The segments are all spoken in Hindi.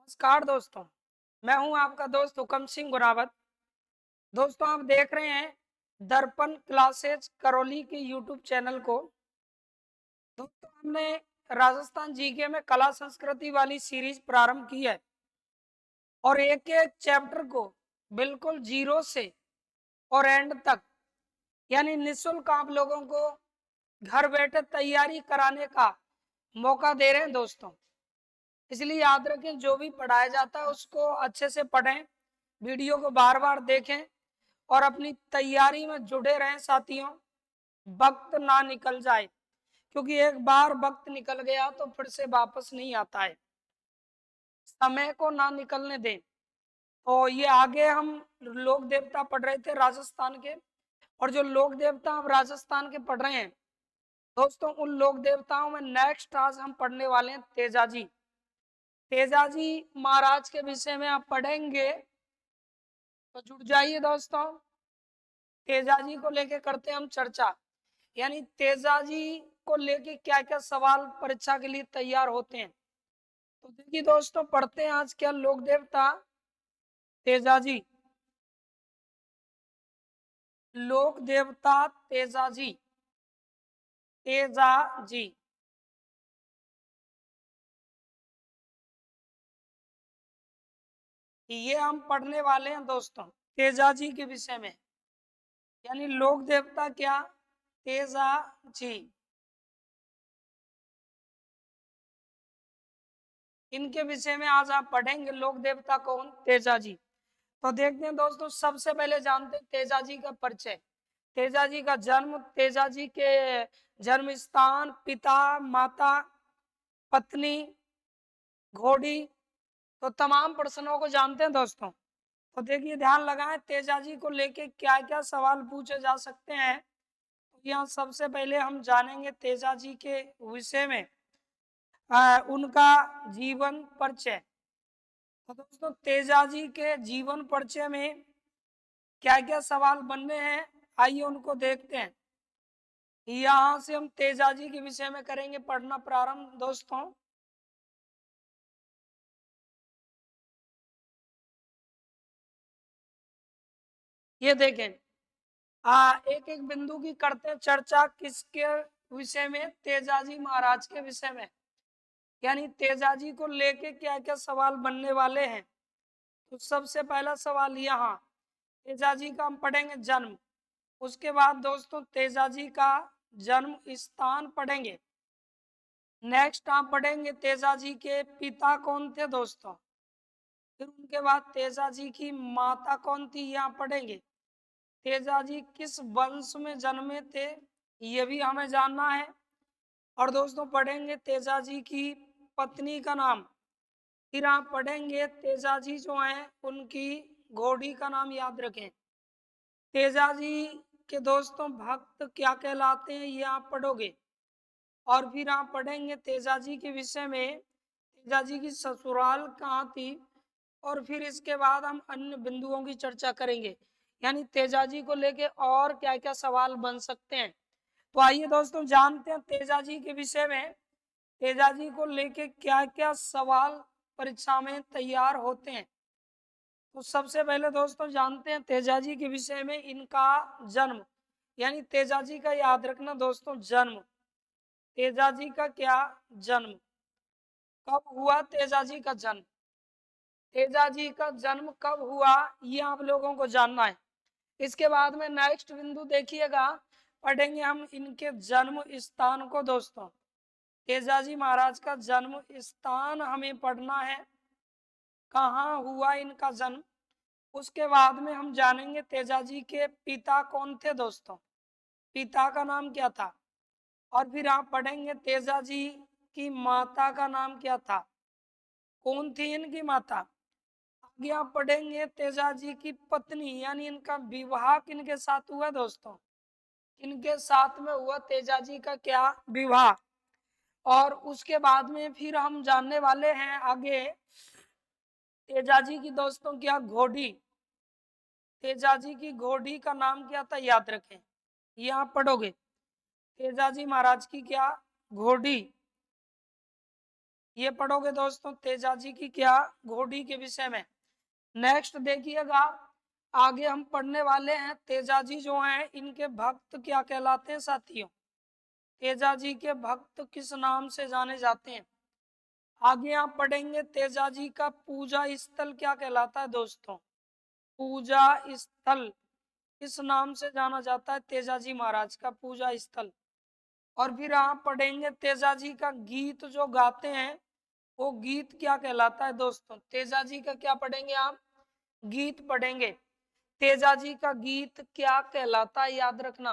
नमस्कार दोस्तों। मैं हूं आपका दोस्त हुकम सिंह गुरावत। दोस्तों, आप देख रहे हैं दर्पण क्लासेज करौली के यूट्यूब चैनल को। दोस्तों, हमने राजस्थान जीके में कला संस्कृति वाली सीरीज प्रारंभ की है और एक एक चैप्टर को बिल्कुल जीरो से और एंड तक यानी निःशुल्क आप लोगों को घर बैठे तैयारी कराने का मौका दे रहे हैं दोस्तों। इसलिए याद रखें, जो भी पढ़ाया जाता है उसको अच्छे से पढ़ें, वीडियो को बार बार देखें और अपनी तैयारी में जुड़े रहें साथियों। वक्त ना निकल जाए, क्योंकि एक बार वक्त निकल गया तो फिर से वापस नहीं आता है। समय को ना निकलने दें। तो ये आगे हम लोक देवता पढ़ रहे थे राजस्थान के, और जो लोक देवता हम राजस्थान के पढ़ रहे हैं दोस्तों, उन लोक देवताओं में नेक्स्ट आज हम पढ़ने वाले हैं तेजाजी। तेजाजी महाराज के विषय में आप पढ़ेंगे तो जुड़ जाइए दोस्तों। तेजाजी को लेके करते हैं हम चर्चा, यानी तेजाजी को लेके क्या क्या सवाल परीक्षा के लिए तैयार होते हैं। तो देखिए दोस्तों, पढ़ते हैं आज क्या लोक देवता तेजाजी। लोक देवता तेजाजी। तेजाजी ये हम पढ़ने वाले हैं दोस्तों, तेजाजी के विषय में। यानी लोक देवता क्या? तेजाजी। इनके विषय में आज आप पढ़ेंगे। लोक देवता कौन? तेजाजी। तो देखते हैं दोस्तों, सबसे पहले जानते हैं तेजाजी का परिचय। तेजाजी का जन्म, तेजाजी के जन्म स्थान, पिता, माता, पत्नी, घोड़ी, तो तमाम प्रश्नों को जानते हैं दोस्तों। तो देखिए, ध्यान लगाएं, तेजाजी को लेके क्या क्या सवाल पूछे जा सकते हैं। तो यहाँ सबसे पहले हम जानेंगे तेजाजी के विषय में उनका जीवन परिचय। तो दोस्तों, तेजाजी के जीवन परिचय में क्या क्या सवाल बनने हैं, आइए उनको देखते हैं। यहाँ से हम तेजाजी के विषय में करेंगे पढ़ना प्रारंभ दोस्तों। ये देखें, एक एक बिंदु की करते हैं चर्चा। किसके विषय में? तेजाजी महाराज के विषय में। यानी तेजाजी को लेके क्या क्या सवाल बनने वाले हैं। तो सबसे पहला सवाल यहाँ तेजाजी का हम पढ़ेंगे जन्म। उसके बाद दोस्तों तेजाजी का जन्म स्थान पढ़ेंगे। नेक्स्ट आप पढ़ेंगे तेजाजी के पिता कौन थे दोस्तों। फिर उनके बाद तेजाजी की माता कौन थी, यहाँ पढ़ेंगे। तेजाजी किस वंश में जन्मे थे, ये भी हमें जानना है। और दोस्तों पढ़ेंगे तेजाजी की पत्नी का नाम। फिर आप पढ़ेंगे तेजाजी जो हैं उनकी घोड़ी का नाम याद रखें। तेजाजी के दोस्तों भक्त क्या कहलाते हैं, ये आप पढ़ोगे। और फिर आप पढ़ेंगे तेजाजी के विषय में, तेजाजी की ससुराल कहाँ थी। और फिर इसके बाद हम अन्य बिंदुओं की चर्चा करेंगे, यानी तेजाजी को लेके और क्या क्या सवाल बन सकते हैं। तो आइए दोस्तों जानते हैं तेजाजी के विषय में, तेजाजी को लेके क्या क्या सवाल परीक्षा में तैयार होते हैं। तो सबसे पहले दोस्तों जानते हैं तेजाजी के विषय में इनका जन्म। यानी तेजाजी का याद रखना दोस्तों, जन्म। तेजाजी का क्या जन्म, कब हुआ तेजाजी का जन्म? तेजाजी का जन्म कब हुआ, ये आप लोगों को जानना है। इसके बाद में नेक्स्ट बिंदु देखिएगा, पढ़ेंगे हम इनके जन्म स्थान को दोस्तों। तेजाजी महाराज का जन्म स्थान हमें पढ़ना है, कहाँ हुआ इनका जन्म। उसके बाद में हम जानेंगे तेजाजी के पिता कौन थे दोस्तों, पिता का नाम क्या था। और फिर आप पढ़ेंगे तेजाजी की माता का नाम क्या था, कौन थी इनकी माता। आगे आप पढ़ेंगे तेजाजी की पत्नी, यानी इनका विवाह किनके साथ हुआ दोस्तों, किनके साथ में हुआ तेजाजी का क्या विवाह। और उसके बाद में फिर हम जानने वाले हैं आगे तेजाजी की दोस्तों क्या घोड़ी, तेजाजी की घोड़ी का नाम क्या था याद रखें, ये आप पढ़ोगे। तेजाजी महाराज की क्या घोड़ी, ये पढ़ोगे दोस्तों तेजाजी की क्या घोड़ी के विषय में। नेक्स्ट देखिएगा, आगे हम पढ़ने वाले हैं तेजाजी जो हैं इनके भक्त क्या कहलाते हैं साथियों। तेजाजी के भक्त किस नाम से जाने जाते हैं। आगे आप पढ़ेंगे तेजाजी का पूजा स्थल क्या कहलाता है दोस्तों। पूजा स्थल किस नाम से जाना जाता है तेजाजी महाराज का पूजा स्थल। और फिर आप पढ़ेंगे तेजाजी का गीत जो गाते हैं वो गीत क्या कहलाता है दोस्तों। तेजाजी का क्या पढ़ेंगे आप, गीत पढ़ेंगे। तेजाजी का गीत क्या कहलाता है याद रखना।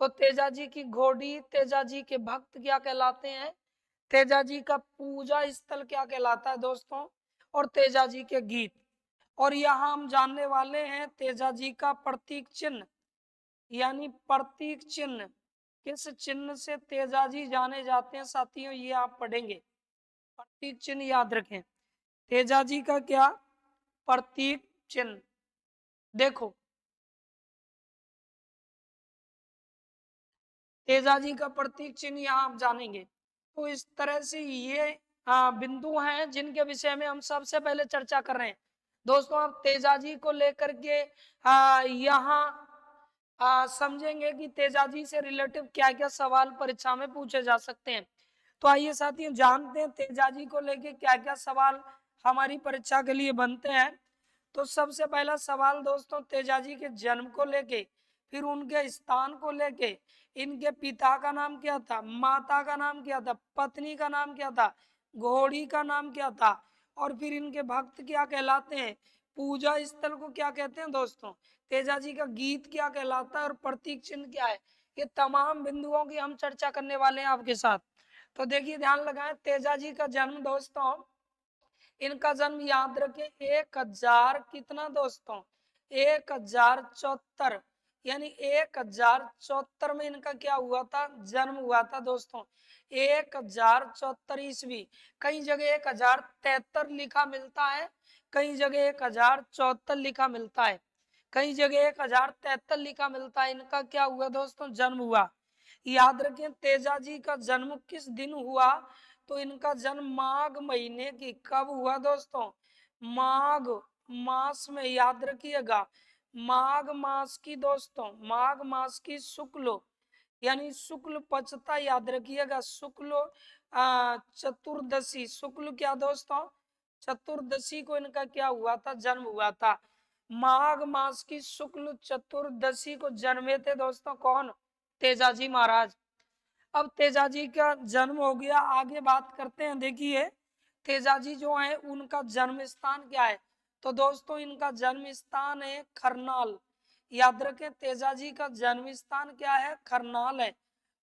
तो तेजाजी की घोड़ी, तेजाजी के भक्त क्या कहलाते हैं, तेजाजी का पूजा स्थल क्या कहलाता है दोस्तों, और तेजाजी के गीत। और यहाँ हम जानने वाले हैं तेजाजी का प्रतीक चिन्ह, यानी प्रतीक चिन्ह किस चिन्ह से तेजाजी जाने जाते हैं साथियों, ये आप पढ़ेंगे। प्रतीक चिन्ह याद रखें, तेजाजी का क्या प्रतीक चिन्ह। देखो तेजाजी का प्रतीक चिन्ह यहाँ आप जानेंगे। तो इस तरह से ये बिंदु हैं जिनके विषय में हम सबसे पहले चर्चा कर रहे हैं दोस्तों। आप तेजाजी को लेकर के यहाँ समझेंगे कि तेजाजी से रिलेटिव क्या क्या सवाल परीक्षा में पूछे जा सकते हैं। तो आइए साथियों जानते हैं तेजाजी को लेके क्या क्या सवाल हमारी परीक्षा के लिए बनते हैं। तो सबसे पहला सवाल दोस्तों तेजाजी के जन्म को लेके, फिर उनके स्थान को लेके, इनके पिता का नाम क्या था, माता का नाम क्या था, पत्नी का नाम क्या था, घोड़ी का नाम क्या था, और फिर इनके भक्त क्या कहलाते हैं, पूजा स्थल को क्या कहते हैं दोस्तों, तेजाजी का गीत क्या कहलाता है और प्रतीक चिन्ह क्या है। ये तमाम बिंदुओं की हम चर्चा करने वाले हैं आपके साथ। तो देखिए ध्यान लगाएं, तेजाजी का जन्म दोस्तों, इनका जन्म याद रखें 1000 कितना दोस्तों, 1074, यानी 1074 में इनका क्या हुआ था, जन्म हुआ था दोस्तों। 1074 ईस्वी। कई जगह 1073 लिखा मिलता है, कई जगह 1074 लिखा मिलता है, कई जगह 1073 लिखा मिलता है। इनका क्या हुआ दोस्तों, जन्म हुआ। याद रखें तेजाजी का जन्म किस दिन हुआ, तो इनका जन्म माघ महीने की कब हुआ दोस्तों, माघ मास में। याद रखिएगा माघ मास की दोस्तों, माघ मास की शुक्ल यानी शुक्ल पक्षता, याद रखिएगा शुक्ल चतुर्दशी, शुक्ल क्या दोस्तों, चतुर्दशी को इनका क्या हुआ था, जन्म हुआ था। माघ मास की शुक्ल चतुर्दशी को जन्मे थे दोस्तों कौन, तेजाजी महाराज। अब तेजाजी का जन्म हो गया, आगे बात करते हैं। देखिए तेजाजी जो है उनका जन्म स्थान क्या है, तो दोस्तों इनका जन्म स्थान है खरनाल। याद रखें तेजाजी का जन्म स्थान क्या है, खरनाल है।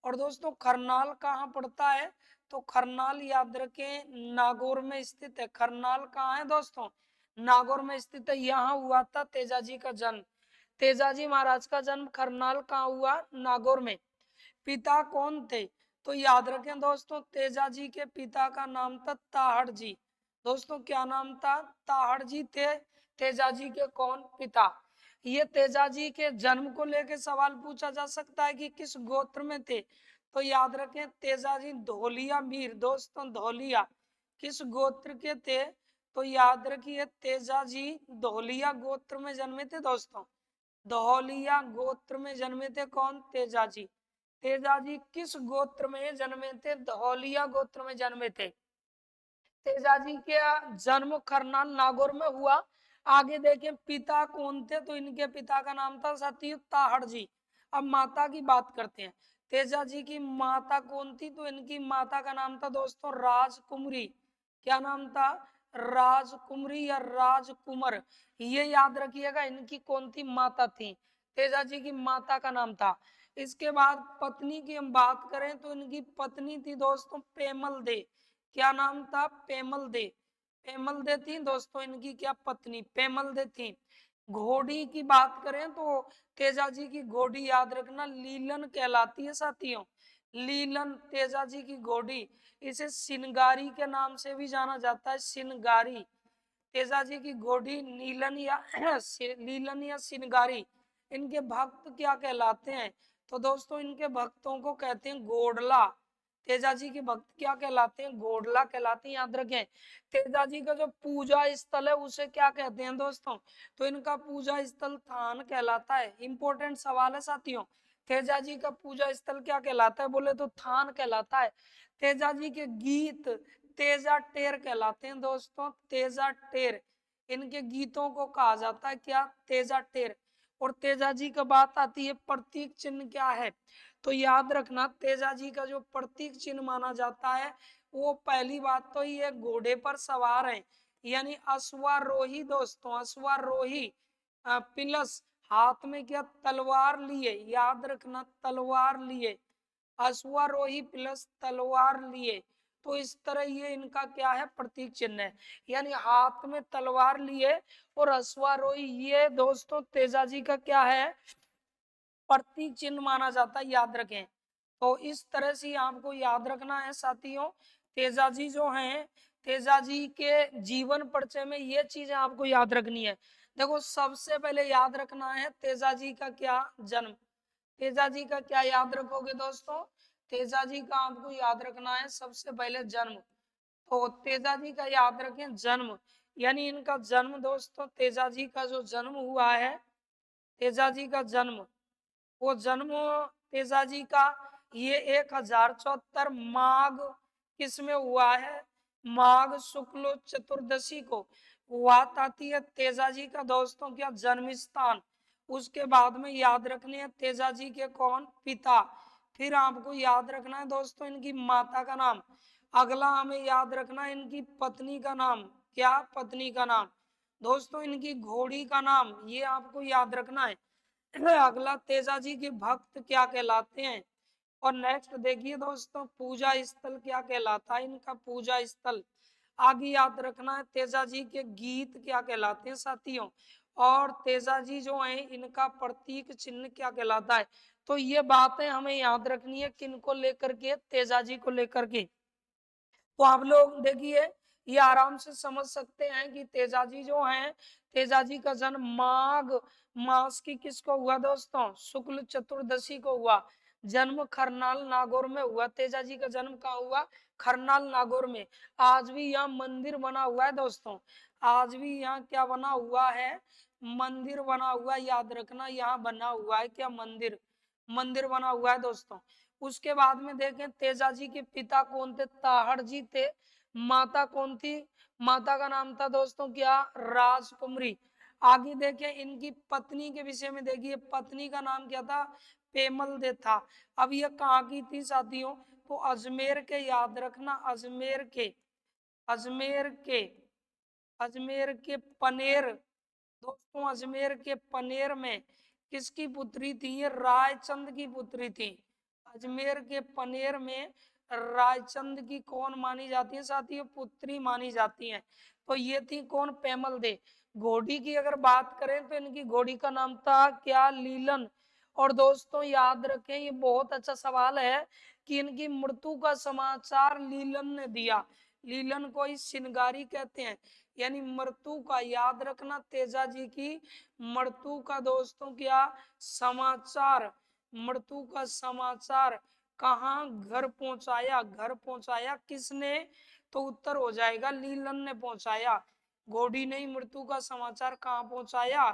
और दोस्तों खरनाल कहाँ पड़ता है, तो खरनाल याद रखें नागौर में स्थित है। खरनाल कहाँ है दोस्तों, नागौर में स्थित है। यहाँ हुआ था तेजाजी का जन्म। तेजाजी महाराज का जन्म खरनाल कहाँ हुआ, नागौर में। पिता कौन थे, तो याद रखें दोस्तों तेजाजी के पिता का नाम था ताहड़ जी। दोस्तों क्या नाम था, ताहड़ जी थे तेजाजी के कौन, पिता। ये तेजाजी के जन्म को लेकर सवाल पूछा जा सकता है कि किस गोत्र में थे, तो याद रखें तेजाजी धौलिया मीर, दोस्तों धौलिया किस गोत्र के थे, तो याद रखिए तेजाजी धौलिया गोत्र में जन्मे थे दोस्तों। धौलिया गोत्र में जन्मे थे कौन, तेजाजी। तेजाजी किस गोत्र में जन्मे थे, धौलिया गोत्र में जन्मे थे। तेजाजी के जन्म खरनाल नागौर में हुआ। आगे देखें पिता कौन थे, तो इनके पिता का नाम था सती ताहड़ जी। अब माता की बात करते हैं, तेजाजी की माता कौन थी, तो इनकी माता का नाम था दोस्तों राजकुमरी। क्या नाम था, राजकुमरी या राजकुमर, ये याद रखिएगा इनकी कौन थी, माता थी। तेजाजी की माता का नाम था। इसके बाद पत्नी की हम बात करें तो इनकी पत्नी थी दोस्तों पेमल दे। क्या नाम था, पेमल दे। पेमल दे थी दोस्तों इनकी क्या पत्नी, पेमल दे थी। घोड़ी की बात करें तो तेजाजी की घोड़ी याद रखना लीलन कहलाती है साथियों, लीलन तेजाजी की घोड़ी। इसे सिनगारी के नाम से भी जाना जाता है, सिनगारी। तेजाजी की घोड़ी नीलन या लीलन या सिनगारी। इनके भक्त क्या कहलाते हैं, तो दोस्तों इनके भक्तों को कहते हैं गोडला। तेजाजी के भक्त क्या कहलाते हैं? घोड़ला कहलाते हैं, याद रखें। तेजाजी का जो पूजा स्थल है उसे क्या कहते हैं दोस्तों? तो इनका पूजा स्थल थान कहलाता है। इंपॉर्टेंट सवाल है साथियों, तेजाजी का पूजा स्थल क्या कहलाता है? बोले तो थान कहलाता है। तेजाजी के गीत तेजा टेर कहलाते हैं दोस्तों, तेजा टेर इनके गीतों को कहा जाता है क्या? तेजा टेर। और तेजाजी का बात आती है प्रतीक चिन्ह क्या है? तो याद रखना तेजाजी का जो प्रतीक चिन्ह माना जाता है वो पहली बात तो ये घोड़े पर सवार है, यानी अश्वारोही दोस्तों, अश्वारोही प्लस हाथ में क्या? तलवार लिए, याद रखना तलवार लिए, अश्वारोही प्लस तलवार लिए। तो इस तरह ये इनका क्या है? प्रतीक चिन्ह है, यानी हाथ में तलवार लिए और अश्वारोही, ये दोस्तों तेजाजी का क्या है? प्रतीक चिन्ह माना जाता है, याद रखें। तो इस तरह से आपको याद रखना है साथियों। तेजाजी जो हैं, तेजाजी के जीवन परिचय में ये चीजें आपको याद रखनी है। देखो सबसे पहले याद रखना है तेजाजी का क्या? जन्म। तेजाजी का क्या याद रखोगे दोस्तों? तेजाजी का आपको याद रखना है सबसे पहले जन्म। तो तेजाजी का याद रखें जन्म, यानी इनका जन्म दोस्तों, तेजाजी का जो जन्म हुआ है, तेजाजी का जन्म, वो जन्म तेजाजी का ये 1074 माघ किस में हुआ है? माघ शुक्ल चतुर्दशी को बात आती है तेजाजी का दोस्तों क्या? जन्म स्थान। उसके बाद में याद रखने हैं तेजाजी के कौन? पिता। फिर आपको याद रखना है दोस्तों इनकी माता का नाम। अगला हमें याद रखना है इनकी पत्नी का नाम। क्या? पत्नी का नाम। दोस्तों इनकी घोड़ी का नाम, ये आपको याद रखना है। अगला तेजाजी के भक्त क्या कहलाते हैं? और नेक्स्ट देखिए दोस्तों पूजा स्थल क्या कहलाता है? इनका पूजा स्थल। आगे याद रखना है तेजाजी के गीत क्या कहलाते हैं साथियों। और तेजाजी जो है इनका प्रतीक चिन्ह क्या कहलाता है? तो ये बातें हमें याद रखनी है किनको लेकर के? तेजाजी को लेकर के। तो आप लोग देखिए ये आराम से समझ सकते हैं कि तेजाजी जो हैं, तेजाजी का जन्म माघ मास की किसको हुआ दोस्तों? शुक्ल चतुर्दशी को हुआ। जन्म खरनाल नागौर में हुआ। तेजाजी का जन्म कहाँ हुआ? खरनाल नागौर में। आज भी यहाँ मंदिर बना हुआ है दोस्तों, आज भी यहाँ क्या बना हुआ है? मंदिर बना हुआ है, याद रखना यहाँ बना हुआ है क्या? मंदिर, मंदिर बना हुआ है दोस्तों। उसके बाद में देखें तेजाजी के पिता कौन थे? ताहड़ जी थे। माता कौन थी? माता का नाम था दोस्तों क्या? राजकुमरी। आगे देखें इनकी पत्नी के विषय में, देखिए पत्नी का नाम क्या था? पेमल दे था। अब ये कहाँ की थी साथियों? तो अजमेर के, याद रखना अजमेर के, अजमेर के, अजमेर के पनेर, दोस्तों अजमेर के पनेर में किसकी पुत्री थी? ये रायचंद की पुत्री थी। अजमेर के पनेर में रायचंद की कौन मानी जाती है साथियों? पुत्री मानी जाती है। तो ये थी कौन? पेमल दे। घोड़ी की अगर बात करें तो इनकी घोड़ी का नाम था क्या? लीलन। और दोस्तों याद रखें ये बहुत अच्छा सवाल है कि इनकी मृत्यु का समाचार लीलन ने दिया। लीलन को ही सिनगारी कहते हैं, यानी मृत्यु का, याद रखना तेजाजी की मृत्यु का दोस्तों क्या? समाचार, मृत्यु का समाचार कहाँ? घर पहुंचाया। घर पहुंचाया किसने? तो उत्तर हो जाएगा लीलन ने पहुंचाया। घोड़ी ने मृत्यु का समाचार कहाँ पहुंचाया?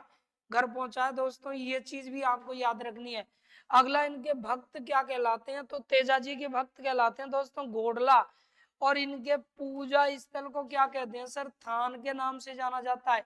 घर पहुंचाया। दोस्तों ये चीज भी आपको याद रखनी है। अगला इनके भक्त क्या कहलाते हैं? तो तेजाजी के भक्त कहलाते हैं दोस्तों घोड़ला। और इनके पूजा स्थल को क्या कहते हैं सर? थान के नाम से जाना जाता है।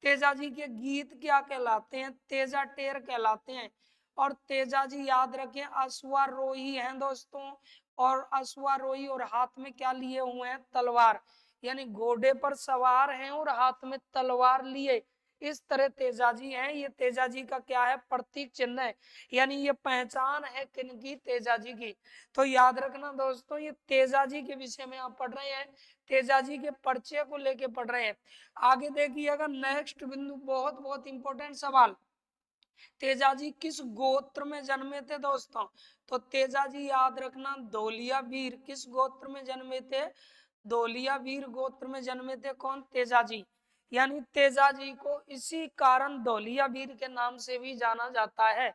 तेजाजी के गीत क्या कहलाते हैं? तेजा टेर कहलाते हैं। और तेजाजी याद रखें अश्वारोही हैं दोस्तों, और अश्वारोही और हाथ में क्या लिए हुए हैं? तलवार, यानी घोड़े पर सवार हैं और हाथ में तलवार लिए। इस तरह तेजाजी हैं। ये तेजाजी का क्या है? प्रतीक चिन्ह है, यानी ये पहचान है किनकी? तेजाजी की। तो याद रखना दोस्तों ये तेजाजी के विषय में आप पढ़ रहे हैं, तेजाजी के परिचय को लेके पढ़ रहे हैं। आगे देखिएगा नेक्स्ट बिंदु, बहुत बहुत इंपॉर्टेंट सवाल। तेजाजी किस गोत्र में जन्मे थे दोस्तों? तो तेजाजी याद रखना धोलिया वीर। किस गोत्र में जन्मे थे? धोलिया वीर गोत्र में जन्मे थे कौन? तेजाजी। यानी तेजाजी को इसी कारण धोलिया वीर के नाम से भी जाना जाता है।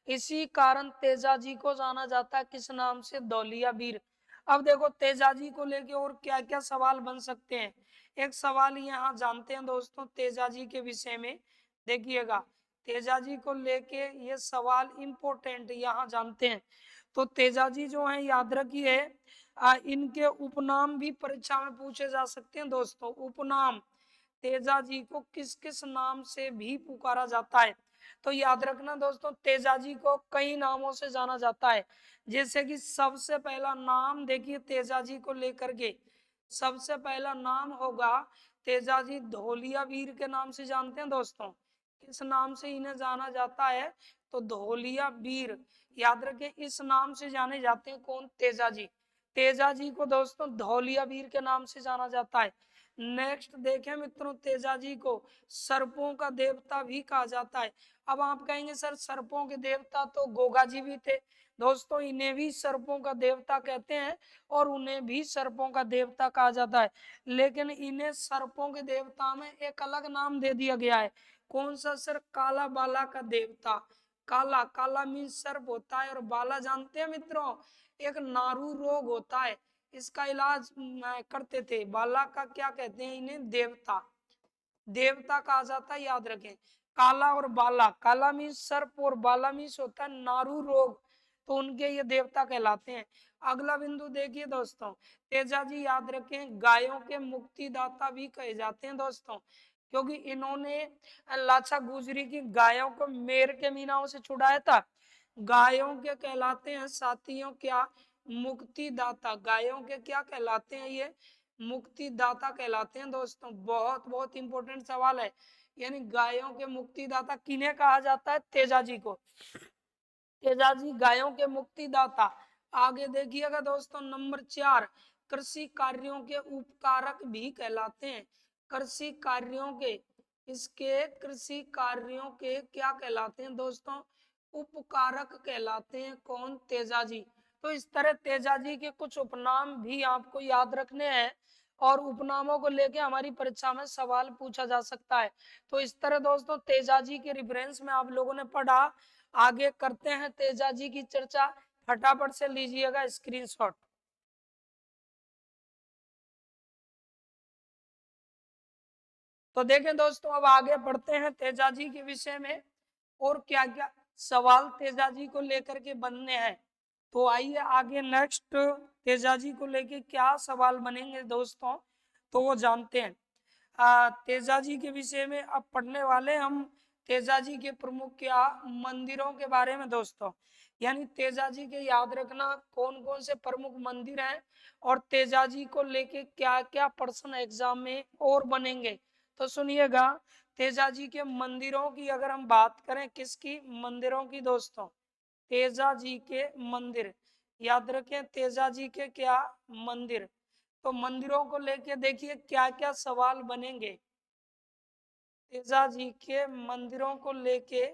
इसी कारण तेजाजी को जाना जाता है किस नाम से? धोलिया वीर। अब देखो तेजाजी को लेके और क्या क्या सवाल बन सकते हैं। एक सवाल यहाँ जानते हैं दोस्तों तेजाजी के विषय में, देखिएगा तेजाजी को लेके ये सवाल इंपॉर्टेंट यहाँ जानते हैं। तो तेजाजी जो है याद रखिए, इनके उपनाम भी परीक्षा में पूछे जा सकते हैं दोस्तों। उपनाम तेजाजी को किस किस नाम से भी पुकारा जाता है, तो याद रखना दोस्तों तेजाजी को कई नामों से जाना जाता है। जैसे कि सबसे पहला नाम देखिए तेजाजी को लेकर के, सबसे पहला नाम होगा तेजाजी धोलिया वीर के नाम से जानते हैं दोस्तों। किस नाम से इन्हें जाना जाता है, तो धोलिया वीर, याद रखें इस नाम से जाने जाते हैं कौन, तेजाजी। तेजाजी को दोस्तों धौलिया वीर के नाम से जाना जाता है। नेक्स्ट देखें मित्रों तेजाजी को सर्पों का देवता भी कहा जाता है। अब आप कहेंगे सर सर्पों के देवता तो गोगा जी भी थे, दोस्तों इन्हें भी सर्पों का देवता कहते हैं और उन्हें भी सर्पों का देवता कहा जाता है। लेकिन इन्हें सर्पों के देवता में एक अलग नाम दे दिया गया है, कौन सा सर, काला बाला का देवता। काला, काला मीन्स सर्प होता है, और बाला जानते हैं मित्रों एक नारू रोग होता है, इसका इलाज करते थे। बाला का क्या कहते हैं इन्हें, देवता, देवता कहा जाता है, याद रखें। काला और बाला, काला मीन्स सर्प और बाला मीन्स होता है नारू रोग, तो उनके ये देवता कहलाते हैं। अगला बिंदु देखिए दोस्तों, तेजाजी याद रखें गायों के मुक्तिदाता भी कहे जाते हैं दोस्तों, क्योंकि इन्होंने लाचा गुजरी की गायों को मेर के मीनाओं से छुड़ाया था। गायों के कहलाते हैं साथियों क्या, मुक्तिदाता। गायों के क्या कहलाते हैं ये, मुक्तिदाता कहलाते हैं दोस्तों। बहुत बहुत इंपॉर्टेंट सवाल है, यानी गायों के मुक्तिदाता किन्हें कहा जाता है, तेजाजी को। तेजाजी गायों के मुक्तिदाता। आगे देखिएगा दोस्तों नंबर 4, कृषि कार्यों के उपकारक भी कहलाते हैं। कृषि कार्यों के, इसके कृषि कार्यों के क्या कहलाते हैं दोस्तों, उपकारक कहलाते हैं कौन, तेजाजी। तो इस तरह तेजाजी के कुछ उपनाम भी आपको याद रखने हैं, और उपनामों को लेके हमारी परीक्षा में सवाल पूछा जा सकता है। तो इस तरह दोस्तों तेजाजी के रेफरेंस में आप लोगों ने पढ़ा। आगे करते हैं तेजाजी की चर्चा, फटाफट से लीजिएगा स्क्रीनशॉट। तो देखें दोस्तों अब आगे बढ़ते हैं तेजाजी के विषय में, और क्या क्या सवाल तेजाजी को लेकर के बनने हैं। तो आइए आगे नेक्स्ट तेजाजी को लेके क्या सवाल बनेंगे दोस्तों, तो वो जानते हैं। तेजाजी के विषय में अब पढ़ने वाले हम तेजाजी के प्रमुख क्या मंदिरों के बारे में दोस्तों। यानी तेजाजी के याद रखना कौन कौन से प्रमुख मंदिर हैं, और तेजाजी को लेके क्या क्या प्रश्न एग्जाम में और बनेंगे। तो सुनिएगा, तेजाजी के मंदिरों की अगर हम बात करें, किसकी, मंदिरों की दोस्तों, तेजाजी के मंदिर, याद रखें तेजाजी के क्या मंदिर। तो मंदिरों को लेके देखिए क्या क्या सवाल बनेंगे, तेजाजी के मंदिरों को लेके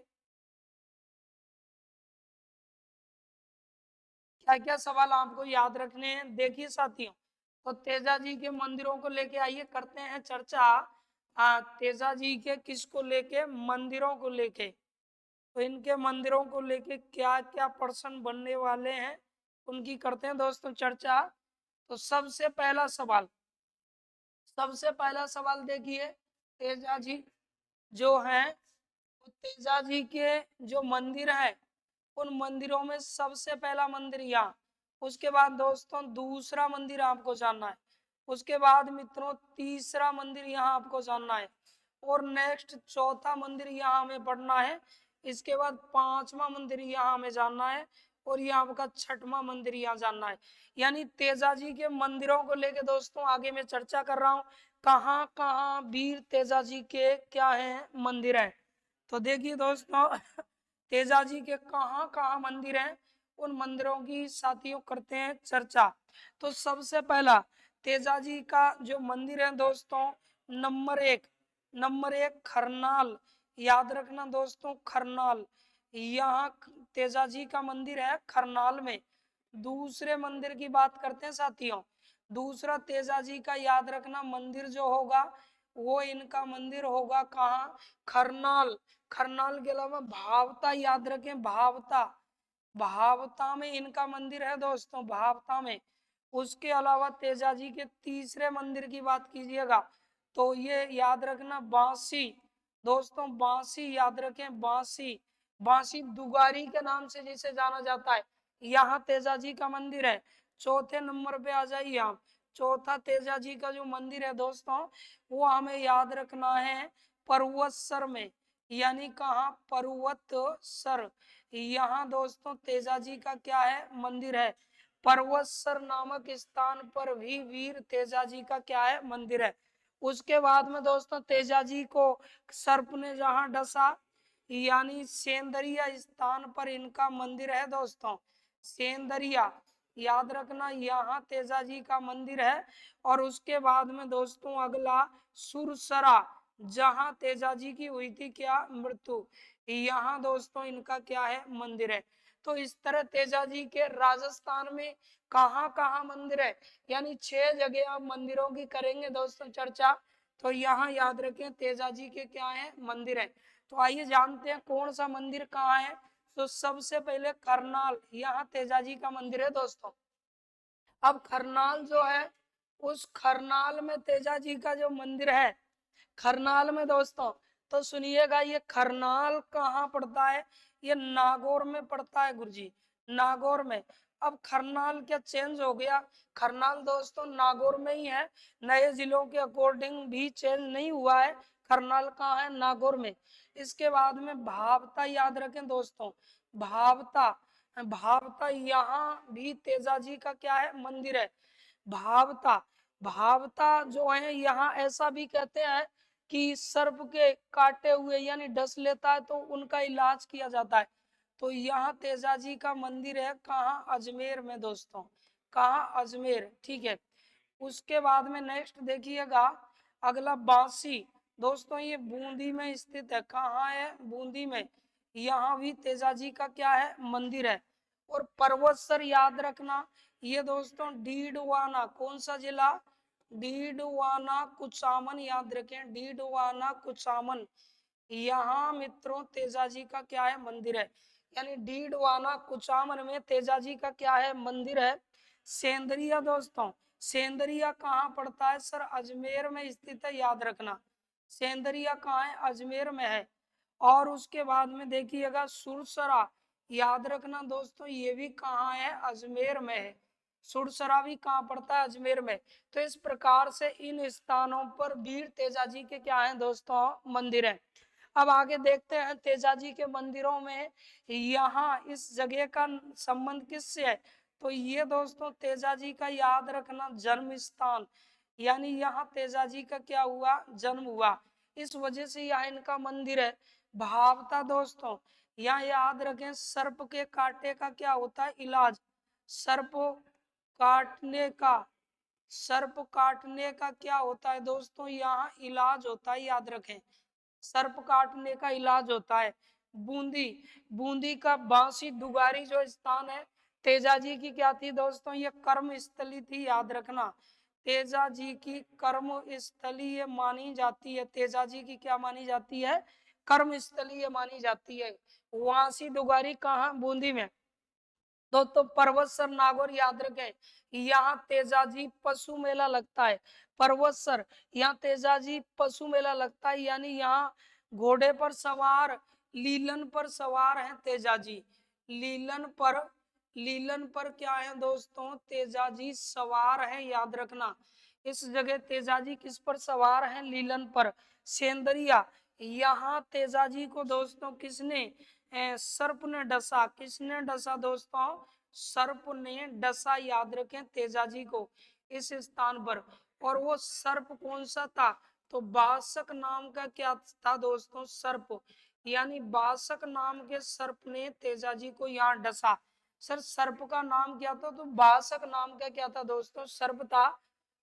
क्या क्या सवाल आपको याद रखने हैं। देखिए साथियों, तो तेजाजी के मंदिरों को लेके आइए करते हैं चर्चा। तेजाजी के किसको लेके, मंदिरों को लेके। तो इनके मंदिरों को लेके क्या क्या प्रश्न बनने वाले हैं, उनकी करते हैं दोस्तों चर्चा। तो सबसे पहला सवाल देखिए, तेजाजी जो है, तो तेजाजी के जो मंदिर है, उन मंदिरों में सबसे पहला मंदिर यहाँ, उसके बाद दोस्तों दूसरा मंदिर आपको जानना है, उसके बाद मित्रों तीसरा मंदिर यहाँ आपको जानना है, और नेक्स्ट चौथा मंदिर यहाँ हमें पढ़ना है। इसके बाद पांचवा मंदिर यहाँ हमें जानना है, और ये आपका छठवां मंदिर यहाँ जानना है। यानी तेजाजी के मंदिरों को लेके दोस्तों आगे मैं चर्चा कर रहा हूँ, कहाँ कहाँ वीर तेजाजी के क्या है, मंदिर है। तो देखिए दोस्तों तेजाजी के कहाँ कहाँ मंदिर हैं, उन मंदिरों की साथियों करते हैं चर्चा। तो सबसे पहला तेजाजी का जो मंदिर है दोस्तों, नंबर एक खरनाल, याद रखना दोस्तों खरनाल, यहाँ तेजाजी का मंदिर है खरनाल में। दूसरे मंदिर की बात करते हैं साथियों, दूसरा तेजाजी का याद रखना मंदिर जो होगा, वो इनका मंदिर होगा कहाँ, खरनाल। खरनाल के अलावा भावता, याद रखें भावता, भावता में इनका मंदिर है दोस्तों, भावता में। उसके अलावा तेजाजी के तीसरे मंदिर की बात कीजिएगा तो ये याद रखना बांसी, दोस्तों बांसी याद रखें, बांसी, बांसी दुगारी के नाम से जिसे जाना जाता है, यहाँ तेजाजी का मंदिर है। चौथे नंबर पे आ जाइए आप, चौथा तेजाजी का जो मंदिर है दोस्तों वो हमें याद रखना है पर्वतसर में, यानी कहाँ, पर्वतसर। यहाँ दोस्तों तेजाजी का क्या है, मंदिर है। पर्वतसर नामक स्थान पर भी वीर तेजाजी का क्या है, मंदिर है। उसके बाद में दोस्तों तेजाजी को सर्प ने जहां डसा, यानी सेंदरिया स्थान पर इनका मंदिर है दोस्तों, सेंदरिया याद रखना, यहाँ तेजाजी का मंदिर है। और उसके बाद में दोस्तों अगला सुरसरा, जहां तेजाजी की हुई थी क्या, मृत्यु, यहाँ दोस्तों इनका क्या है, मंदिर है। तो इस तरह तेजाजी के राजस्थान में कहाँ कहाँ मंदिर है, यानी 6 जगह आप मंदिरों की करेंगे दोस्तों चर्चा, तो यहाँ याद रखें तेजाजी के क्या है, मंदिर है। तो आइए जानते हैं कौन सा मंदिर कहाँ है। तो सबसे पहले करनाल, यहाँ तेजाजी का मंदिर है दोस्तों। अब खरनाल जो है, उस खरनाल में तेजाजी का जो मंदिर है, खरनाल में दोस्तों, तो सुनिएगा ये खरनाल कहाँ पड़ता है, ये नागौर में पड़ता है गुरुजी, नागौर में। अब खरनाल क्या चेंज हो गया, खरनाल दोस्तों नागौर में ही है, नए जिलों के अकॉर्डिंग भी चेंज नहीं हुआ है, खरनाल कहाँ है, नागौर में। इसके बाद में भावता याद रखें दोस्तों, भावता, भावता यहाँ भी तेजाजी का क्या है, मंदिर है। भावता, भावता जो है यहाँ ऐसा भी कहते हैं कि सर्प के काटे हुए यानी डस लेता है तो उनका इलाज किया जाता है। तो यहाँ तेजाजी का मंदिर है कहाँ, अजमेर में दोस्तों, कहाँ, अजमेर, ठीक है। उसके बाद में नेक्स्ट देखिएगा अगला बांसी, दोस्तों ये बूंदी में स्थित है, कहाँ है, बूंदी में। यहाँ भी तेजाजी का क्या है, मंदिर है। और पर्वतसर याद रखना, ये दोस्तों डीडवाना, कौन सा जिला, डीडवाना कुचामन याद रखें, डीडवाना कुचामन, यहाँ मित्रों तेजाजी का क्या है, मंदिर है। यानी डीडवाना कुचामन में तेजाजी का क्या है, मंदिर है। सेंदरिया दोस्तों, सेंदरिया कहाँ पड़ता है सर, अजमेर में स्थित है, याद रखना, सेंदरिया कहाँ है, अजमेर में है। और उसके बाद में देखिएगा सुरसरा, याद रखना दोस्तों ये भी कहाँ है, अजमेर में है, सुरसरा भी कहाँ पड़ता है, अजमेर में। तो इस प्रकार से इन स्थानों पर वीर तेजाजी के क्या है दोस्तों, मंदिर है। अब आगे देखते हैं तेजाजी के मंदिरों में यहाँ इस जगह का संबंध किससे है, तो ये दोस्तों तेजाजी का याद रखना जन्म स्थान, यानी यहाँ तेजाजी का क्या हुआ, जन्म हुआ, इस वजह से यहाँ इनका मंदिर है। भावता दोस्तों, यहाँ याद रखें सर्प के काटे का क्या होता है, इलाज, सर्प काटने का, सर्प काटने का क्या होता है दोस्तों, यहाँ इलाज होता है, याद रखें, सर्प काटने का इलाज होता है। बूंदी, बूंदी का बांसी दुगारी जो स्थान है, तेजाजी की क्या थी दोस्तों, ये कर्म स्थली थी, याद रखना, तेजाजी की कर्म स्थली ये मानी जाती है, तेजाजी की क्या मानी जाती है, कर्म स्थली ये मानी जाती है। वासी दुगारी कहाँ, बूंदी में। तो पर्वतसर नागौर याद रखें, यहाँ तेजाजी पशु मेला लगता है, पर्वतसर, यहाँ तेजाजी पशु मेला लगता है, यानी यहाँ घोड़े पर सवार, लीलन पर सवार हैं तेजाजी, लीलन पर, लीलन पर क्या है दोस्तों, तेजाजी सवार हैं, याद रखना, इस जगह तेजाजी किस पर सवार हैं, लीलन पर। सेंदरिया, यहाँ तेजाजी को दोस्तों किसने, सर्प ने डसा, किसने डसा दोस्तों, सर्प ने डसा, याद रखें तेजाजी को इस स्थान पर। और वो सर्प कौन सा था, तो बासक नाम का क्या था दोस्तों, सर्प, यानी बासक नाम के सर्प ने तेजाजी को यहाँ डसा। सर सर्प का नाम क्या था, तो बासक नाम का क्या था दोस्तों, सर्प था,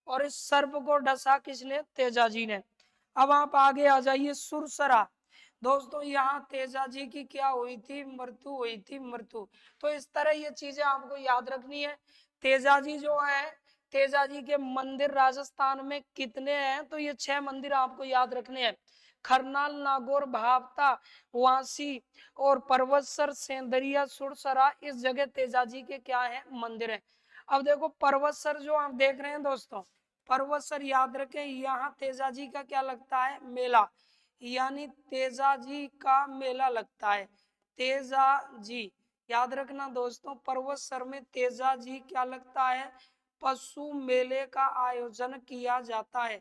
और इस सर्प को डसा किसने, तेजाजी ने। अब आप आगे आ जाइए सुरसरा, दोस्तों यहाँ तेजाजी की क्या हुई थी, मृत्यु हुई थी, मृत्यु। तो इस तरह ये चीजें आपको याद रखनी है। तेजाजी जो है, तेजाजी के मंदिर राजस्थान में कितने हैं, तो ये 6 मंदिर आपको याद रखने हैं, खरनाल, नागौर, भावता, वासी और पर्वतसर, सेंदरिया, सुरसरा, इस जगह तेजाजी के क्या है, मंदिर है। अब देखो पर्वतसर जो आप देख रहे हैं दोस्तों, पर्वतसर याद रखें, यहाँ तेजाजी का क्या लगता है, मेला, यानी तेजाजी का मेला लगता है, तेजाजी। याद रखना दोस्तों, पर्वतसर में तेजाजी क्या लगता है, पशु मेले का आयोजन किया जाता है।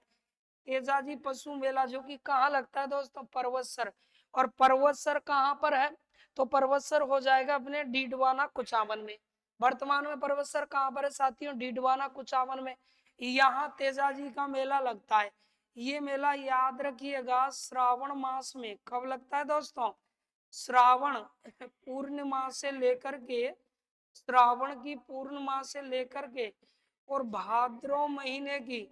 तेजाजी पशु मेला जो कि कहाँ लगता है दोस्तों, पर्वतसर। और पर्वतसर कहाँ पर है, तो पर्वतसर हो जाएगा अपने डीडवाना कुचामन में। वर्तमान में पर्वतसर कहाँ पर है साथियों, डीडवाना कुचामन में। यहाँ तेजाजी का मेला लगता है। ये मेला याद रखिएगा श्रावण मास में, कब लगता है दोस्तों, श्रावण पूर्णिमा से लेकर के, श्रावण की पूर्णिमा से लेकर के और भाद्रव महीने की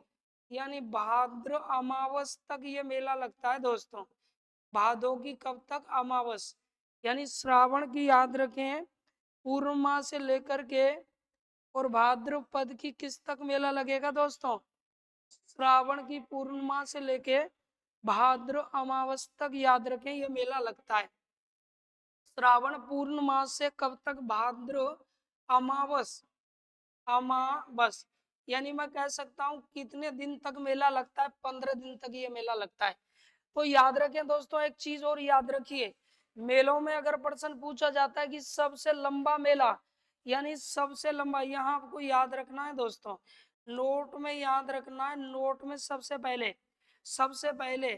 यानी भाद्र अमावस तक ये मेला लगता है दोस्तों। भादों की कब तक, अमावस, यानी श्रावण की याद रखें पूर्णिमा से लेकर के और भाद्रपद की किस तक मेला लगेगा दोस्तों, श्रावण की पूर्णिमा से लेके भाद्र अमावस तक याद रखें ये मेला लगता है। श्रावण पूर्णिमा से कब तक, भाद्र अमावस, अमावस, यानी मैं कह सकता हूँ कितने दिन तक मेला लगता है, 15 दिन तक ये मेला लगता है। तो याद रखें दोस्तों, एक चीज और याद रखिए, मेलों में अगर प्रश्न पूछा जाता है कि सबसे लंबा मेला, यानी सबसे लंबा, यहाँ आपको याद रखना है दोस्तों, नोट में याद रखना है, नोट में सबसे पहले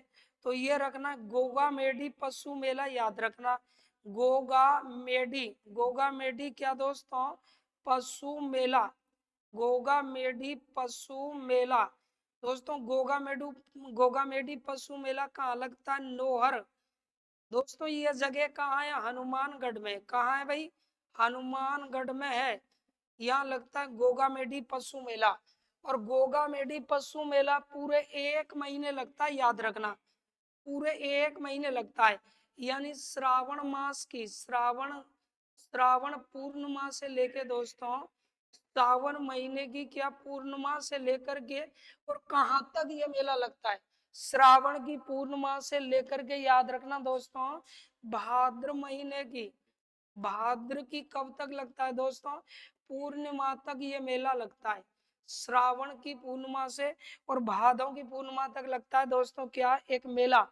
तो ये रखना है गोगा मेडी पशु मेला, याद रखना गोगा मेडी, गोगा मेडी क्या दोस्तों, पशु मेला, गोगा मेडी पशु मेला। दोस्तों गोगा मेडी पशु मेला कहाँ लगता है, नोहर। दोस्तों ये जगह कहाँ है, हनुमानगढ़ में, कहाँ है भाई, हनुमानगढ़ में है। यहाँ लगता है गोगा मेडी पशु मेला। और गोगा मेडी पशु मेला पूरे 1 महीने लगता है, याद रखना पूरे 1 महीने लगता है। यानी श्रावण मास की, श्रावण पूर्णिमा से लेके दोस्तों, सावन महीने की क्या पूर्णिमा से लेकर के और कहाँ तक ये मेला लगता है, श्रावण की पूर्णिमा से लेकर के याद रखना दोस्तों, भाद्र महीने की, भाद्र की कब तक लगता है दोस्तों, पूर्णिमा तक ये मेला लगता है। श्रावण की पूर्णिमा से और भादों की पूर्णिमा तक लगता है दोस्तों क्या, एक मेला।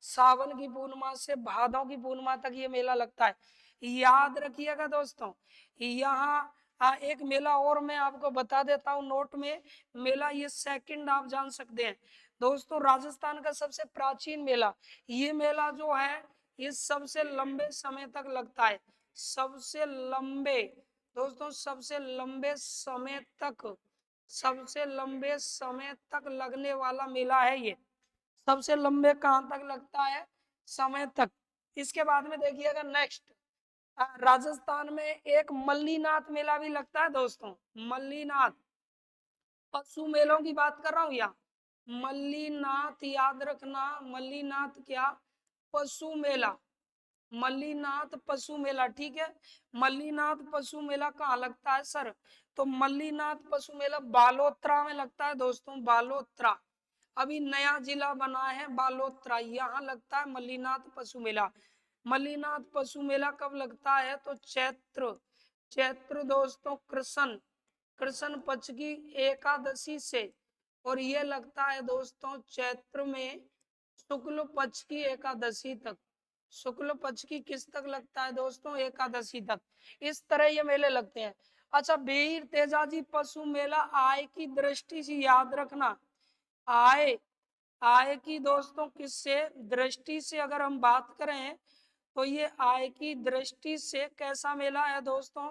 सावन की पूर्णिमा से भादों की पूर्णिमा तक ये मेला लगता है, याद रखिएगा दोस्तों। यहाँ एक मेला और मैं आपको बता देता हूँ नोट में, मेला ये सेकंड आप जान सकते हैं दोस्तों, राजस्थान का सबसे प्राचीन मेला, ये मेला जो है ये सबसे लंबे समय तक लगता है, सबसे लंबे दोस्तों, सबसे लंबे समय तक लगने वाला मेला है ये, सबसे लंबे कहाँ तक लगता है, समय तक। इसके बाद में देखिएगा नेक्स्ट, राजस्थान में एक मल्लीनाथ मेला भी लगता है दोस्तों, मल्लीनाथ, पशु मेलों की बात कर रहा हूँ या मल्लीनाथ, याद रखना मल्लीनाथ क्या, पशु मेला, मल्लीनाथ पशु मेला, ठीक है। मल्लीनाथ पशु मेला कहाँ लगता है सर, तो मल्लीनाथ पशु मेला बालोतरा में लगता है दोस्तों, बालोतरा, अभी नया जिला बना है बालोतरा, यहाँ लगता है मल्लीनाथ पशु मेला। मल्लीनाथ पशु मेला कब लगता है, तो चैत्र दोस्तों, कृष्ण पक्ष की एकादशी से, और ये लगता है दोस्तों चैत्र में शुक्ल पक्ष की एकादशी तक, शुक्ल पक्ष की किस तक लगता है दोस्तों, एकादशी तक। इस तरह ये मेले लगते हैं। अच्छा, वीर तेजाजी पशु मेला आय की दृष्टि से याद रखना, आय आय की दोस्तों किससे दृष्टि से अगर हम बात करें, तो ये आय की दृष्टि से कैसा मेला है दोस्तों,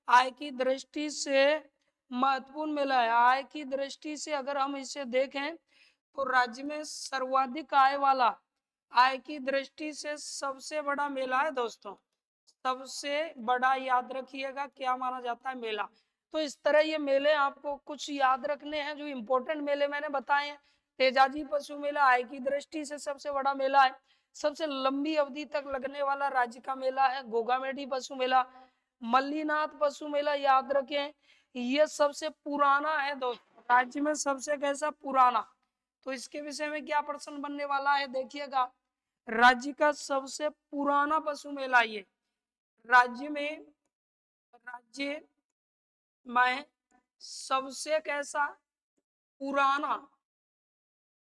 आय की दृष्टि से महत्वपूर्ण मेला है। आय की दृष्टि से अगर हम इसे देखें तो राज्य में सर्वाधिक आय वाला, आय की दृष्टि से सबसे बड़ा मेला है दोस्तों, सबसे बड़ा याद रखिएगा क्या माना जाता है, मेला। तो इस तरह ये मेले आपको कुछ याद रखने हैं, जो इम्पोर्टेंट मेले मैंने बताए हैं। तेजाजी पशु मेला आय की दृष्टि से सबसे बड़ा मेला है, सबसे लंबी अवधि तक लगने वाला राज्य का मेला है गोगामेडी पशु मेला। मल्लीनाथ पशु मेला याद रखें, ये सबसे पुराना है दोस्तों, राज्य में सबसे कैसा पुराना। तो इसके विषय में क्या प्रश्न बनने वाला है, देखिएगा, राज्य का सबसे पुराना पशु मेला ये, राज्य में सबसे कैसा पुराना,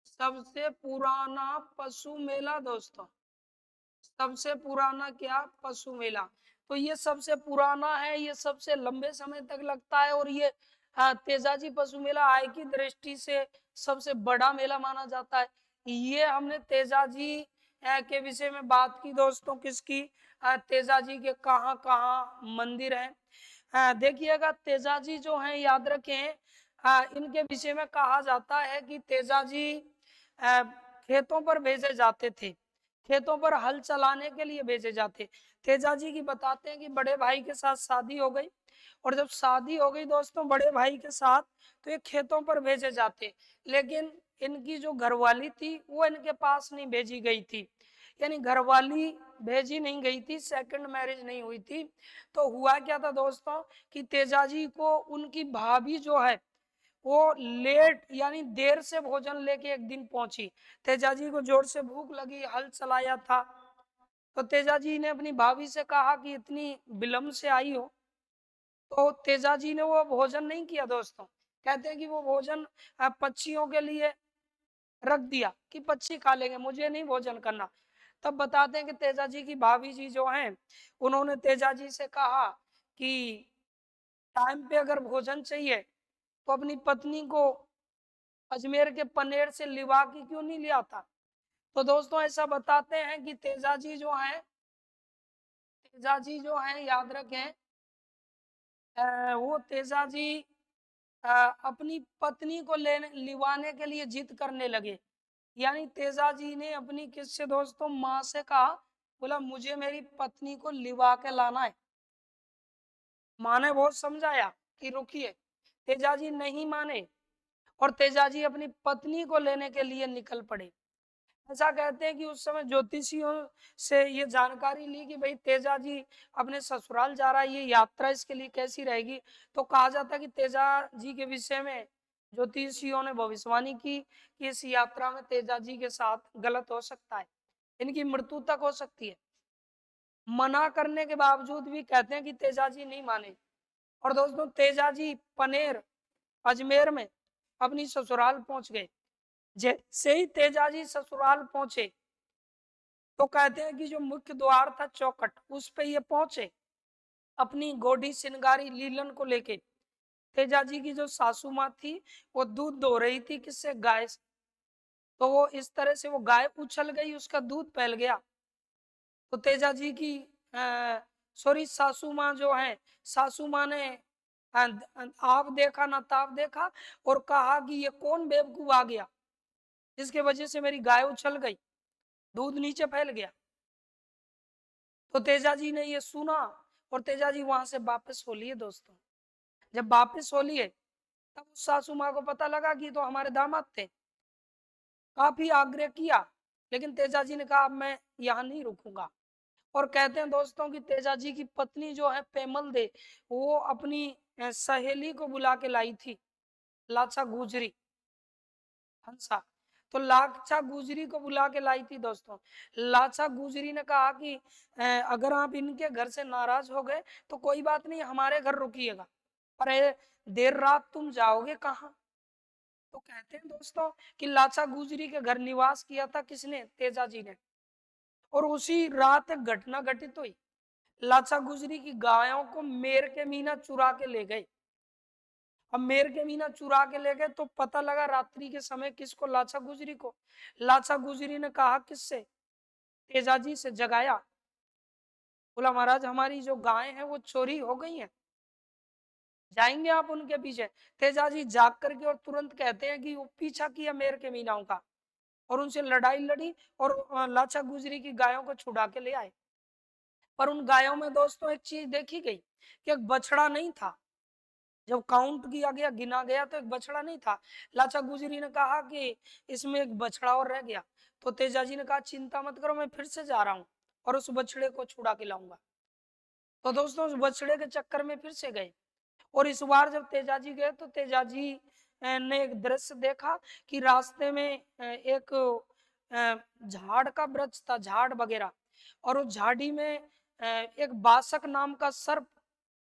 सबसे पुराना पशु मेला दोस्तों, सबसे पुराना क्या, पशु मेला। तो ये सबसे पुराना है, ये सबसे लंबे समय तक लगता है, और ये तेजाजी पशु मेला आय की दृष्टि से सबसे बड़ा मेला माना जाता है। ये हमने तेजाजी के विषय में बात की दोस्तों, किसकी, तेजाजी के कहाँ कहाँ मंदिर है। देखिएगा तेजाजी जो है, याद रखें, इनके विषय में कहा जाता है कि तेजाजी खेतों पर भेजे जाते थे, खेतों पर हल चलाने के लिए भेजे जाते। तेजाजी की बताते हैं कि बड़े भाई के साथ शादी हो गई, और जब शादी हो गई दोस्तों बड़े भाई के साथ, तो ये खेतों पर भेजे जाते, लेकिन इनकी जो घरवाली थी वो इनके पास नहीं भेजी गई थी, यानी घरवाली भेजी नहीं गई थी, सेकंड मैरिज नहीं हुई थी। तो हुआ क्या था दोस्तों कि तेजाजी को उनकी भाभी जो है वो लेट यानी देर से भोजन लेके एक दिन पहुंची। तेजाजी को जोर से भूख लगी, हल चलाया था, तो तेजाजी ने अपनी भाभी से कहा कि इतनी विलंब से आई हो। तो तेजाजी ने वो भोजन नहीं किया दोस्तों, कहते हैं कि वो भोजन पक्षियों के लिए रख दिया कि पक्षी खा लेंगे, मुझे नहीं भोजन करना। तब बताते हैं कि तेजाजी की भाभी जी जो हैं, उन्होंने तेजाजी से कहा कि टाइम पे अगर भोजन चाहिए तो अपनी पत्नी को अजमेर के पनेर से लिवा के क्यों नहीं ले आता। तो दोस्तों ऐसा बताते हैं कि तेजाजी जो है याद रखें, वो तेजाजी अपनी पत्नी को लेने लिवाने के लिए जिद करने लगे। यानी तेजाजी ने अपनी किससे दोस्तों, माँ से कहा, बोला मुझे मेरी पत्नी को लिवा के लाना है। माँ ने बहुत समझाया कि रुकिए, तेजाजी नहीं माने, और तेजाजी अपनी पत्नी को लेने के लिए निकल पड़े। ऐसा कहते हैं कि उस समय ज्योतिषियों से ये जानकारी ली कि भाई तेजाजी अपने ससुराल जा रहा है, ये यात्रा इसके लिए कैसी रहेगी। तो कहा जाता है कि तेजाजी के विषय में ज्योतिषियों ने भविष्यवाणी की कि इस यात्रा में तेजाजी के साथ गलत हो सकता है, इनकी मृत्यु तक हो सकती है। मना करने के बावजूद भी कहते हैं कि तेजाजी नहीं माने। और दोस्तों तेजाजी पनेर अजमेर में अपनी ससुराल पहुंच गए। जैसे ही तेजाजी ससुराल पहुंचे, तो कहते हैं कि जो मुख्य द्वार था चौखट, उस पे ये पहुंचे अपनी गोडी सिनगारी लीलन को लेके। तेजाजी की जो सासू माँ थी वो दूध दो रही थी, किससे, गाय से। तो वो इस तरह से वो गाय उछल गई, उसका दूध फैल गया। तो तेजाजी की सॉरी सासू माँ जो है, सासू माँ ने आप देखा ना ताप देखा, और कहा कि ये कौन बेवकूफ आ गया जिसके वजह से मेरी गाय उछल गई, दूध नीचे फैल गया। तो तेजाजी ने ये सुना, और तेजाजी वहां से वापस हो लिए दोस्तों। जब वापस हो लिए, तब उस सासू माँ को पता लगा कि तो हमारे दामाद थे। काफी आग्रह किया, लेकिन तेजाजी ने कहा अब मैं यहाँ नहीं रुकूंगा। और कहते हैं दोस्तों कि तेजाजी की पत्नी जो है पेमल दे, वो अपनी सहेली को बुला के लाई थी, लाचा गुजरी हंसा। तो लाचा गुजरी को बुला के लाई थी दोस्तों। लाचा गुजरी ने कहा कि अगर आप इनके घर से नाराज हो गए तो कोई बात नहीं, हमारे घर रुकिएगा, पर देर रात तुम जाओगे कहाँ। तो कहते हैं दोस्तों कि लाचा गुजरी के घर निवास किया था किसने, तेजाजी ने। और उसी रात एक घटना घटित हुई। लाचा गुजरी की गायों को मेर के मीना चुरा के ले गए। अब मेर के मीना चुरा के ले गए, तो पता लगा रात्रि के समय किसको, लाचा गुजरी को। लाचा गुजरी ने कहा किससे, तेजाजी से जगाया, बोला महाराज हमारी जो गाय है वो चोरी हो गई है, जाएंगे आप उनके पीछे। तेजाजी जाग करके और तुरंत कहते हैं कि वो पीछा किया मेर के मीनाओं का, और उनसे लड़ाई लड़ी, और लाचा गुजरी की गायों को छुड़ा के ले आए। पर उन गायों में दोस्तों एक चीज देखी गई कि एक बछड़ा नहीं था। जब काउंट किया गया, गिना गया, तो एक बछड़ा नहीं था। लाचा गुजरी ने कहा कि इसमें एक बछड़ा और रह गया। तो तेजाजी ने कहा चिंता मत करो, मैं फिर से जा रहा हूँ और उस बछड़े को छुड़ा के लाऊंगा। तो दोस्तों उस बछड़े के चक्कर में फिर से गए, और इस बार जब तेजाजी गए तो तेजाजी ने एक दृश्य देखा कि रास्ते में एक झाड़ का वृक्ष था, झाड़ वगैरह, और उस झाड़ी में एक बासक नाम का सर्प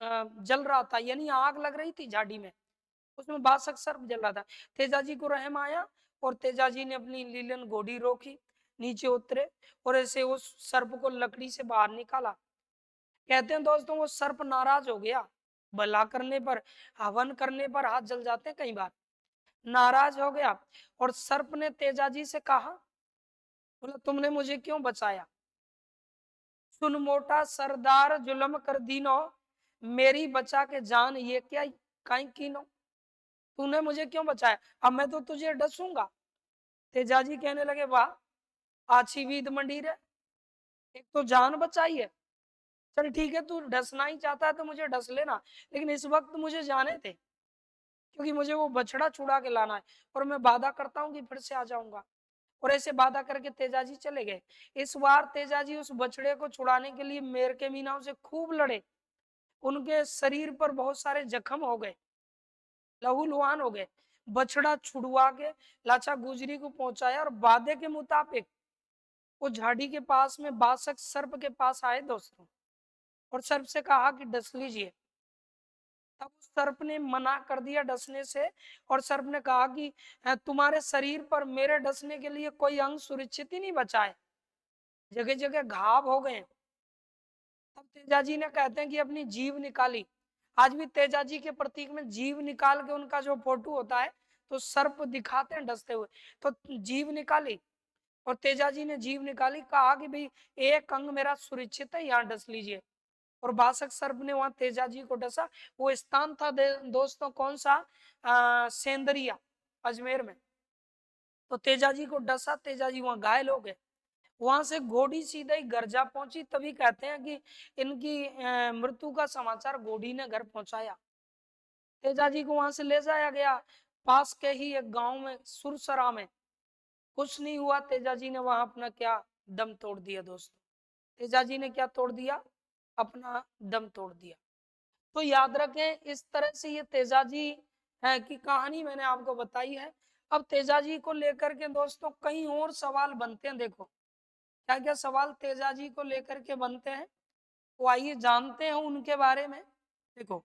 जल रहा था, यानी आग लग रही थी झाड़ी में। उसमें बासक सर्प जल रहा था। तेजाजी को रहम आया और तेजाजी ने अपनी लीलन घोड़ी रोकी, नीचे उतरे और ऐसे उस सर्प को लकड़ी से बाहर निकाला। कहते हैं दोस्तों वो सर्प नाराज हो गया, भला करने पर, हवन करने पर हाथ जल जाते हैं कई बार, नाराज हो गया और सर्प ने तेजाजी से कहा, बोला तुमने मुझे क्यों बचाया? सुन मोटा सरदार जुल्म कर दीनो, मेरी बचा के जान ये क्या काई कीनो, तूने मुझे क्यों बचाया, अब मैं तो तुझे डसूंगा। तेजाजी कहने लगे वाह आछी वीद मंडीर है, एक तो जान बचाई है, चल ठीक है तू डसना ही चाहता है तो मुझे डस लेना, लेकिन इस वक्त मुझे जाने थे, क्योंकि मुझे वो बछड़ा छुड़ा के लाना है और मैं वादा करता हूँ कि फिर से आ जाऊंगा। और ऐसे वादा करके तेजाजी चले गए। इस बार तेजाजी उस बछड़े को छुड़ाने के लिए मेर के मीनाओं से खूब लड़े, उनके शरीर पर बहुत सारे जख्म हो गए, लहूलुहान हो गए। बछड़ा छुड़वा के लाचा गुजरी को पहुंचाया और वादे के मुताबिक वो झाड़ी के पास में बासक सर्प के पास आए दोस्तों, और सर्प से कहा कि डस लीजिए। तब उस सर्प ने मना कर दिया डसने से, और सर्प ने कहा कि तुम्हारे शरीर पर मेरे डसने के लिए कोई अंग सुरक्षित ही नहीं बचा है, जगह जगह घाव हो गए। तब तेजाजी ने कहते हैं कि अपनी जीभ निकाली, आज भी तेजाजी के प्रतीक में जीभ निकाल के उनका जो फोटो होता है तो सर्प दिखाते हैं डसते हुए, तो जीभ निकाली और तेजाजी ने जीभ निकाली, कहा कि भाई एक अंग मेरा सुरक्षित है, यहाँ डस लीजिए। और बासक सर्प ने वहां तेजाजी को डसा। वो स्थान था दोस्तों कौन सा, सेंदरिया, अजमेर में। तो तेजाजी को डसा, तेजाजी वहां घायल हो गए। वहां से घोड़ी सीधा ही घर जा पहुंची, तभी कहते हैं कि इनकी मृत्यु का समाचार घोड़ी ने घर पहुंचाया। तेजाजी को वहां से ले जाया गया, पास के ही एक गांव में सुरसरा में। कुछ नहीं हुआ, तेजाजी ने वहां अपना क्या दम तोड़ दिया दोस्तों। तेजाजी ने क्या तोड़ दिया, अपना दम तोड़ दिया। तो याद रखें इस तरह से ये तेजाजी है की कहानी मैंने आपको बताई है। अब तेजाजी को लेकर के दोस्तों कई और सवाल बनते हैं, देखो क्या क्या सवाल तेजाजी को लेकर के बनते हैं, तो आइए जानते हैं उनके बारे में। देखो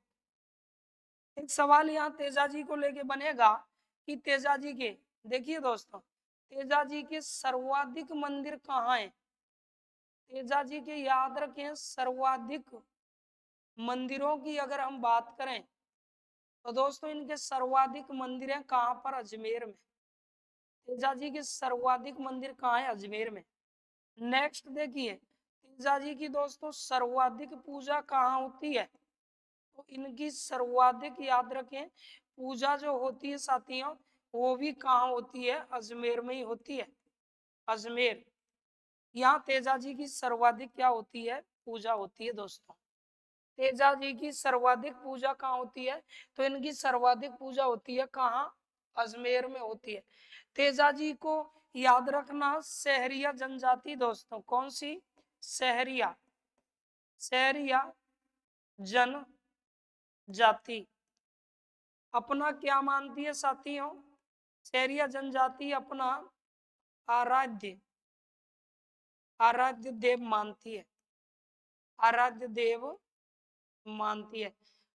एक सवाल यहाँ तेजाजी को लेके बनेगा कि तेजाजी के, देखिए दोस्तों तेजाजी के सर्वाधिक मंदिर कहाँ है। तेजाजी के याद रखें सर्वाधिक मंदिरों की अगर हम बात करें तो दोस्तों इनके सर्वाधिक मंदिर हैं कहाँ पर, अजमेर में। तेजाजी के सर्वाधिक मंदिर कहाँ है, अजमेर में। नेक्स्ट देखिए तेजाजी की दोस्तों सर्वाधिक पूजा कहाँ होती है, तो इनकी सर्वाधिक याद रखें पूजा जो होती है साथियों, वो भी कहाँ होती है, अजमेर में ही होती है, अजमेर। यहाँ तेजाजी की सर्वाधिक क्या होती है, पूजा होती है दोस्तों। तेजाजी की सर्वाधिक पूजा कहाँ होती है, तो इनकी सर्वाधिक पूजा होती है कहाँ, अजमेर में होती है। तेजाजी को याद रखना सहरिया जनजाति दोस्तों, कौन सी, सहरिया, सहरिया जनजाति अपना क्या मानती है साथियों, सहरिया जनजाति अपना आराध्य, आराध्य देव मानती है, आराध्य देव मानती है।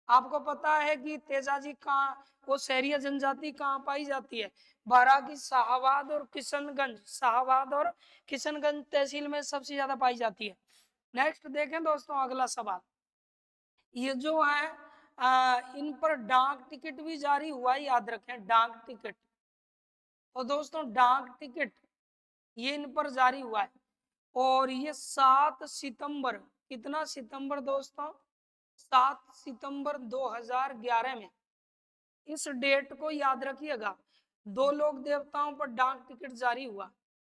आपको पता है कि तेजाजी कहाँ, वो सहरिया जनजाति कहाँ पाई जाती है, बारां की शाहाबाद और किशनगंज, शाहाबाद और किशनगंज तहसील में सबसे ज्यादा पाई जाती है। नेक्स्ट देखें दोस्तों अगला सवाल, ये जो है इन पर डाक टिकट भी जारी हुआ है, याद रखें डाक टिकट। तो दोस्तों डाक टिकट ये इन पर जारी हुआ है, और ये 7 सितंबर, कितना सितंबर दोस्तों, 7 सितंबर 2011 में, इस डेट को याद रखिएगा। दो लोक देवताओं पर डाक टिकट जारी हुआ,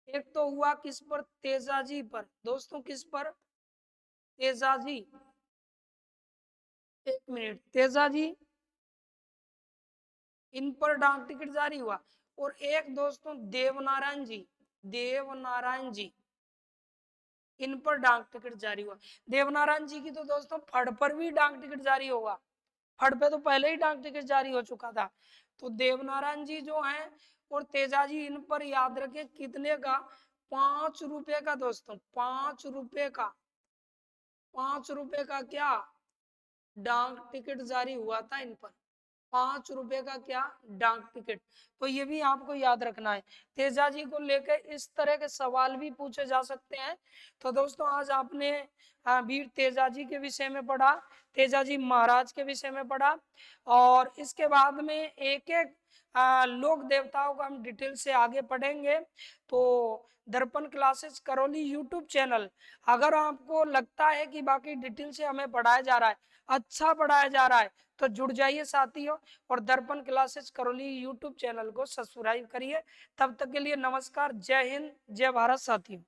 एक तो हुआ किस पर, तेजाजी पर दोस्तों, किस पर, तेजाजी, एक मिनट, तेजाजी इन पर डाक टिकट जारी हुआ। और एक दोस्तों देवनारायण जी, देवनारायण जी इन पर डाक टिकट जारी हुआ। देवनारायण जी की तो दोस्तों फड़ पर भी डाक टिकट जारी होगा, फड़ पे तो पहले ही डाक टिकट जारी हो चुका था। तो देवनारायण जी जो हैं और तेजाजी इन पर याद रखे कितने का, 5 रुपए का दोस्तों, 5 रुपए का, 5 रुपए का क्या डाक टिकट जारी हुआ था इन पर, 5 रुपए का क्या, डाक टिकट। तो ये भी आपको याद रखना है। तेजाजी को लेकर इस तरह के सवाल भी पूछे जा सकते हैं। तो दोस्तों आज आपने वीर तेजाजी के विषय में पढ़ा, तेजाजी महाराज के विषय में पढ़ा, और इसके बाद में एक एक लोक देवताओं को हम डिटेल से आगे पढ़ेंगे। तो दर्पण क्लासेस करौली यूट्यूब चैनल, अगर आपको लगता है कि बाकी डिटेल से हमें पढ़ाया जा रहा है, अच्छा पढ़ाया जा रहा है, तो जुड़ जाइए साथियों, और दर्पण क्लासेस करौली यूट्यूब चैनल को सब्सक्राइब करिए। तब तक के लिए नमस्कार, जय हिंद, जय भारत साथियों।